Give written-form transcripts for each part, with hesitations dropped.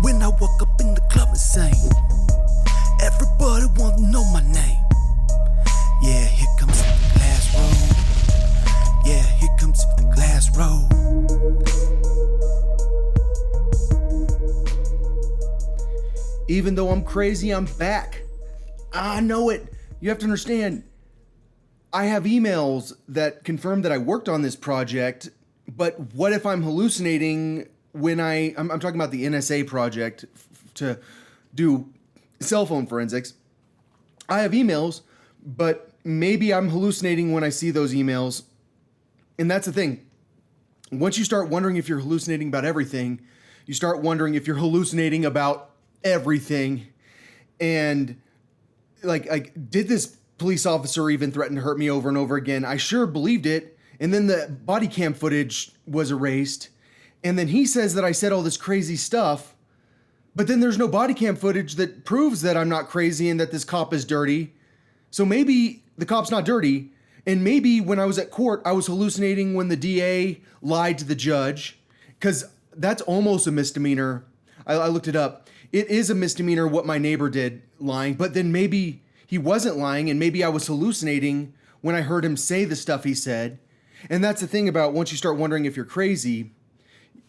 When I walk up in the club and sing, everybody want to know my name. Yeah, here comes the glass road. Yeah, here comes the glass road. Even though I'm crazy, I'm back. I know it. You have to understand, I have emails that confirm that I worked on this project, but what if I'm hallucinating when I'm talking about the NSA project to do cell phone forensics. I have emails, but maybe I'm hallucinating when I see those emails. And that's the thing. Once you start wondering if you're hallucinating about everything, you start wondering if you're hallucinating about everything. And like, did this police officer even threaten to hurt me over and over again? I sure believed it. And then the body cam footage was erased. And then he says that I said all this crazy stuff, but then there's no body cam footage that proves that I'm not crazy and that this cop is dirty. So maybe the cop's not dirty. And maybe when I was at court, I was hallucinating when the DA lied to the judge, because that's almost a misdemeanor. I looked it up. It is a misdemeanor what my neighbor did, lying, but then maybe he wasn't lying and maybe I was hallucinating when I heard him say the stuff he said. And that's the thing about once you start wondering if you're crazy,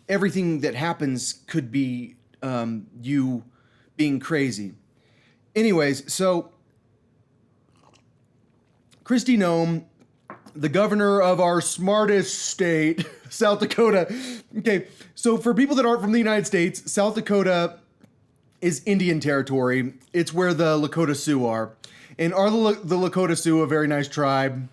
everything that happens could be you being crazy. Anyways, so Kristi Noem, the governor of our smartest state, South Dakota. Okay, so for people that aren't from the United States, South Dakota is Indian territory. It's where the Lakota Sioux are. And are the Lakota Sioux a very nice tribe?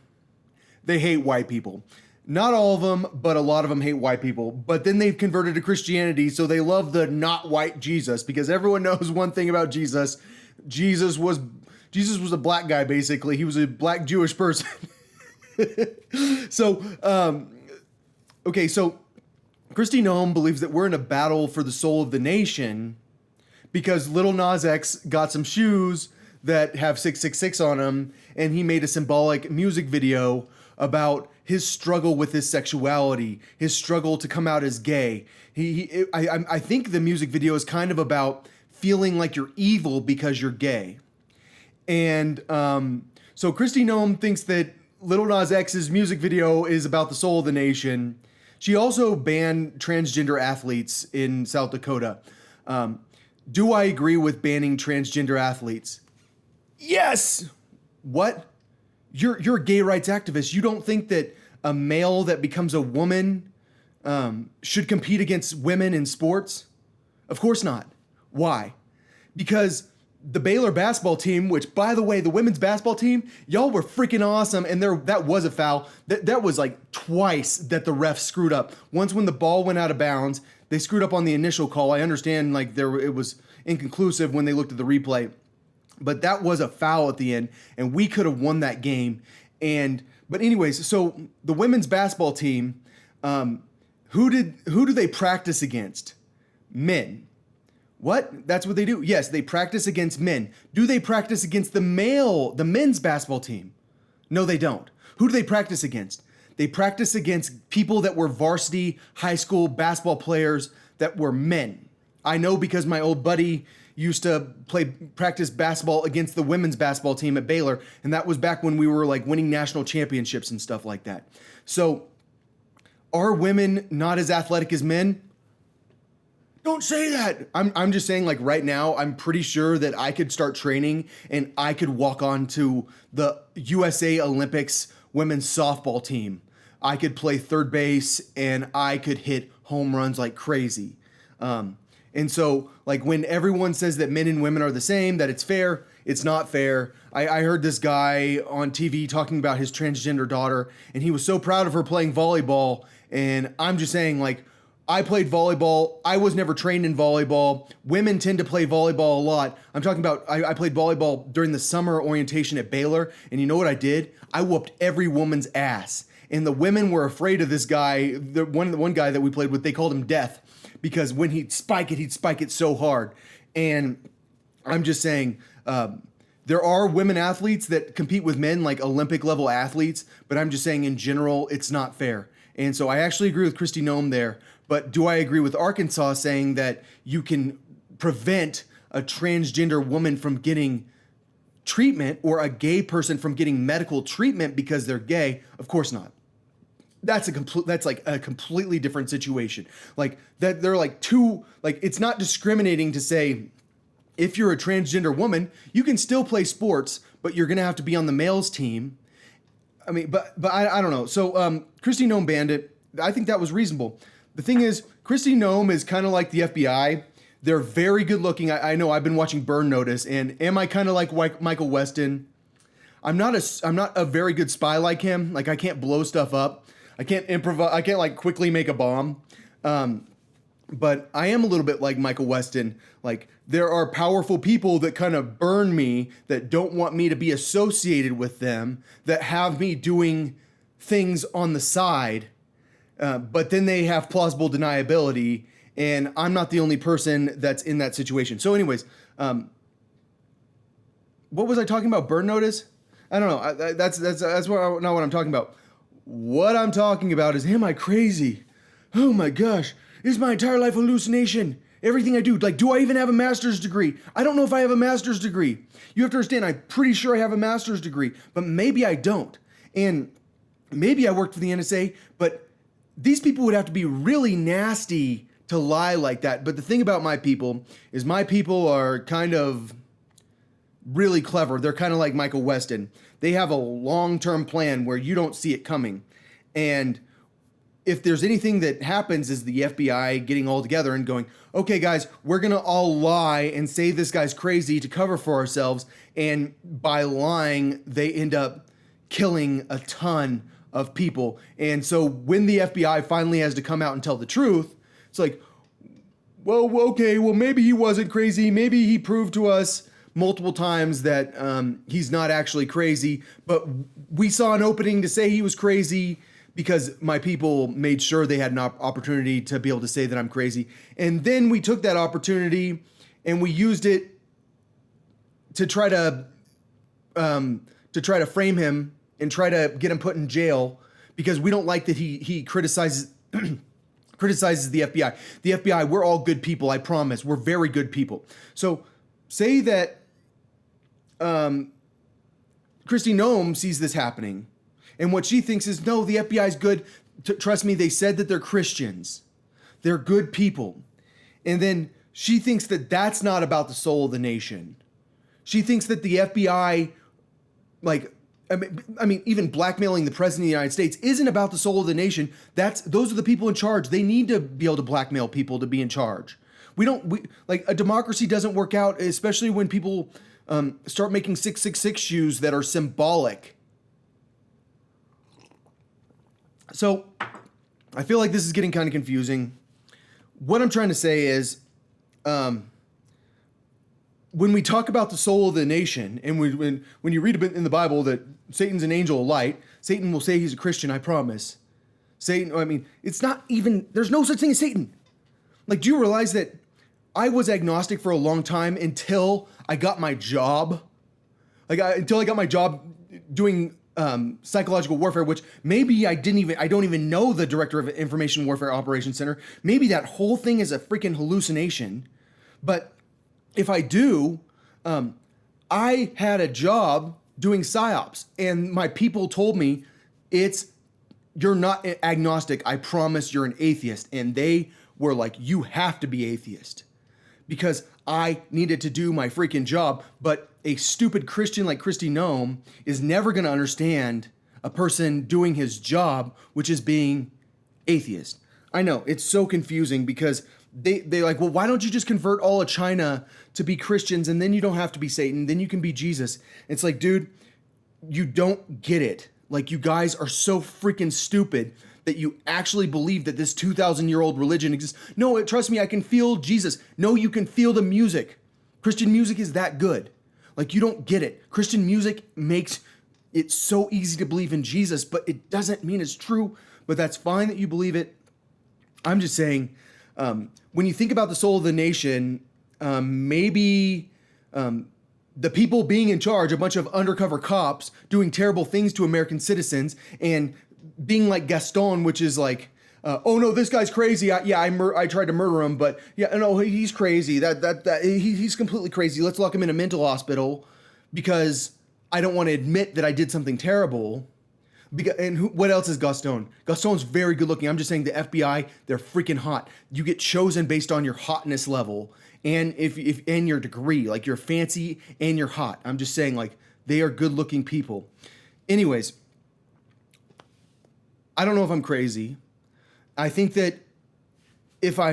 They hate white people. Not all of them, but a lot of them hate white people. But then they've converted to Christianity, so they love the not white Jesus, because everyone knows one thing about Jesus. Jesus was a black guy, basically. He was a black Jewish person. So Kristi Noem believes that we're in a battle for the soul of the nation because Lil Nas X got some shoes that have 666 on them, and he made a symbolic music video about his struggle with his sexuality, his struggle to come out as gay. I think the music video is kind of about feeling like you're evil because you're gay. And so Kristi Noem thinks that Lil Nas X's music video is about the soul of the nation. She also banned transgender athletes in South Dakota. Do I agree with banning transgender athletes? Yes! What? You're a gay rights activist. You don't think that a male that becomes a woman should compete against women in sports? Of course not. Why? Because the Baylor basketball team, which, by the way, the women's basketball team, y'all were freaking awesome, and that was a foul. That was like twice that the ref screwed up. Once when the ball went out of bounds, they screwed up on the initial call. I understand it was inconclusive when they looked at the replay, but that was a foul at the end, and we could have won that game. But anyways, so the women's basketball team, who do they practice against? Men. What? That's what they do? Yes, they practice against men. Do they practice against the men's basketball team? No, they don't. Who do they practice against? They practice against people that were varsity high school basketball players that were men. I know because my old buddy used to practice basketball against the women's basketball team at Baylor, and that was back when we were like winning national championships and stuff like that. So, are women not as athletic as men? Don't say that. I'm just saying, like, right now, I'm pretty sure that I could start training and I could walk on to the USA Olympics women's softball team. I could play third base and I could hit home runs like crazy. And so, like, when everyone says that men and women are the same, that it's fair, it's not fair. I heard this guy on TV talking about his transgender daughter, and he was so proud of her playing volleyball. And I'm just saying, like, I played volleyball. I was never trained in volleyball. Women tend to play volleyball a lot. I'm talking about, I played volleyball during the summer orientation at Baylor. And you know what I did? I whooped every woman's ass. And the women were afraid of this guy. The one guy that we played with, they called him Death, because when he'd spike it so hard. And I'm just saying, there are women athletes that compete with men, like Olympic level athletes. But I'm just saying in general, it's not fair. And so I actually agree with Kristi Noem there. But do I agree with Arkansas saying that you can prevent a transgender woman from getting treatment or a gay person from getting medical treatment because they're gay? Of course not. That's like a completely different situation. Like that, they're like two, like it's not discriminating to say if you're a transgender woman, you can still play sports, but you're gonna have to be on the males team. I mean, but I don't know. So Kristi Noem banned it. I think that was reasonable. The thing is, Kristi Noem is kind of like the FBI. They're very good looking. I know I've been watching Burn Notice, and am I kind of like Michael Weston? I'm not a very good spy like him. Like I can't blow stuff up. I can't improvise. I can't like quickly make a bomb. But I am a little bit like Michael Weston. Like there are powerful people that kind of burn me, that don't want me to be associated with them, that have me doing things on the side. But then they have plausible deniability, and I'm not the only person that's in that situation. So anyways, what was I talking about? Burn Notice? I don't know. That's not what I'm talking about. What I'm talking about is, am I crazy? Oh my gosh, is my entire life hallucination? Everything I do, like, do I even have a master's degree? I don't know if I have a master's degree. You have to understand, I'm pretty sure I have a master's degree, but maybe I don't. And maybe I worked for the NSA, but these people would have to be really nasty to lie like that. But the thing about my people is my people are kind of really clever. They're kind of like Michael Weston. They have a long-term plan where you don't see it coming. And if there's anything that happens is the FBI getting all together and going, okay, guys, we're going to all lie and say this guy's crazy to cover for ourselves. And by lying, they end up killing a ton of people. And so when the FBI finally has to come out and tell the truth, it's like, well, okay, well, maybe he wasn't crazy. Maybe he proved to us multiple times that he's not actually crazy, but we saw an opening to say he was crazy because my people made sure they had an opportunity to be able to say that I'm crazy. And then we took that opportunity and we used it to try to frame him and try to get him put in jail because we don't like that he criticizes criticizes the FBI. The FBI, we're all good people, I promise. We're very good people. So say that Kristi Noem sees this happening, and what she thinks is, no, the FBI is good. Trust me, they said that they're Christians. They're good people. And then she thinks that that's not about the soul of the nation. She thinks that the FBI, like, I mean, even blackmailing the president of the United States isn't about the soul of the nation. Those are the people in charge. They need to be able to blackmail people to be in charge. Like a democracy doesn't work out, especially when people start making 666 shoes that are symbolic. So I feel like this is getting kind of confusing. What I'm trying to say is, when we talk about the soul of the nation, and when you read a bit in the Bible that Satan's an angel of light, Satan will say he's a Christian, I promise. Satan, I mean, it's not even, there's no such thing as Satan. Like, do you realize that I was agnostic for a long time until I got my job? Until I got my job doing psychological warfare, which maybe I don't even know the director of Information Warfare Operations Center. Maybe that whole thing is a freaking hallucination. But if I do, I had a job doing psyops, and my people told me you're not agnostic. I promise you're an atheist. And they were like, you have to be atheist, because I needed to do my freaking job. But a stupid Christian like Kristi Noem is never going to understand a person doing his job, which is being atheist. I know it's so confusing because they like, well, why don't you just convert all of China to be Christians, and then you don't have to be Satan, then you can be Jesus. It's like, dude, you don't get it. Like, you guys are so freaking stupid that you actually believe that this 2,000-year-old religion exists. No, trust me, I can feel Jesus. No, you can feel the music. Christian music is that good. Like, you don't get it. Christian music makes it so easy to believe in Jesus, but it doesn't mean it's true. But that's fine that you believe it. I'm just saying, when you think about the soul of the nation, maybe the people being in charge, a bunch of undercover cops doing terrible things to American citizens, and being like Gaston, which is like oh no, this guy's crazy. I tried to murder him, but yeah, no, he's crazy. He's completely crazy. Let's lock him in a mental hospital because I don't want to admit that I did something terrible. What else is Gaston? Gaston's very good looking. I'm just saying the FBI, they're freaking hot. You get chosen based on your hotness level and if and your degree. Like you're fancy and you're hot. I'm just saying like they are good looking people. Anyways, I don't know if I'm crazy. I think that if I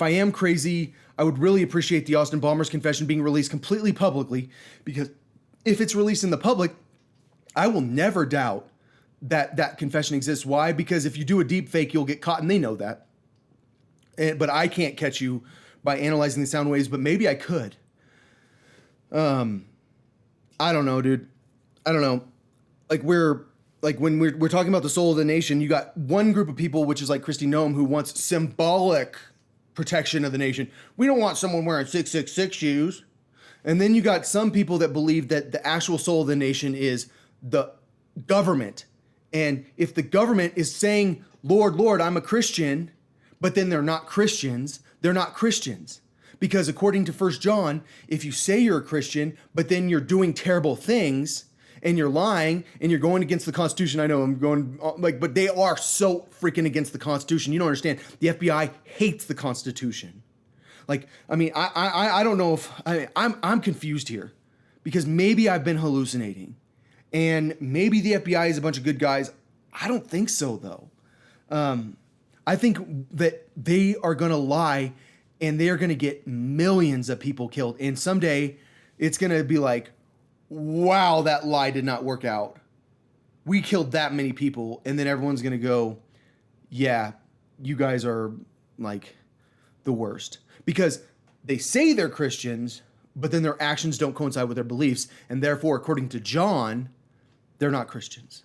am crazy, I would really appreciate the Austin Bomber's confession being released completely publicly, because if it's released in the public, I will never doubt that confession exists. Why? Because if you do a deep fake, you'll get caught, and they know that. But I can't catch you by analyzing the sound waves, but maybe I could. I don't know, dude. I don't know. When we're talking about the soul of the nation, you got one group of people, which is like Kristi Noem, who wants symbolic protection of the nation. We don't want someone wearing 666 shoes. And then you got some people that believe that the actual soul of the nation is the government. And if the government is saying, Lord, Lord, I'm a Christian, but then they're not Christians, they're not Christians. Because according to 1 John, if you say you're a Christian, but then you're doing terrible things and you're lying and you're going against the Constitution, I know I'm going but they are so freaking against the Constitution. You don't understand. The FBI hates the Constitution. I don't know if I'm confused here, because maybe I've been hallucinating. And maybe the FBI is a bunch of good guys. I don't think so, though. I think that they are going to lie, and they are going to get millions of people killed. And someday, it's going to be like, wow, that lie did not work out. We killed that many people. And then everyone's going to go, yeah, you guys are like the worst. Because they say they're Christians, but then their actions don't coincide with their beliefs. And therefore, according to John, they're not Christians.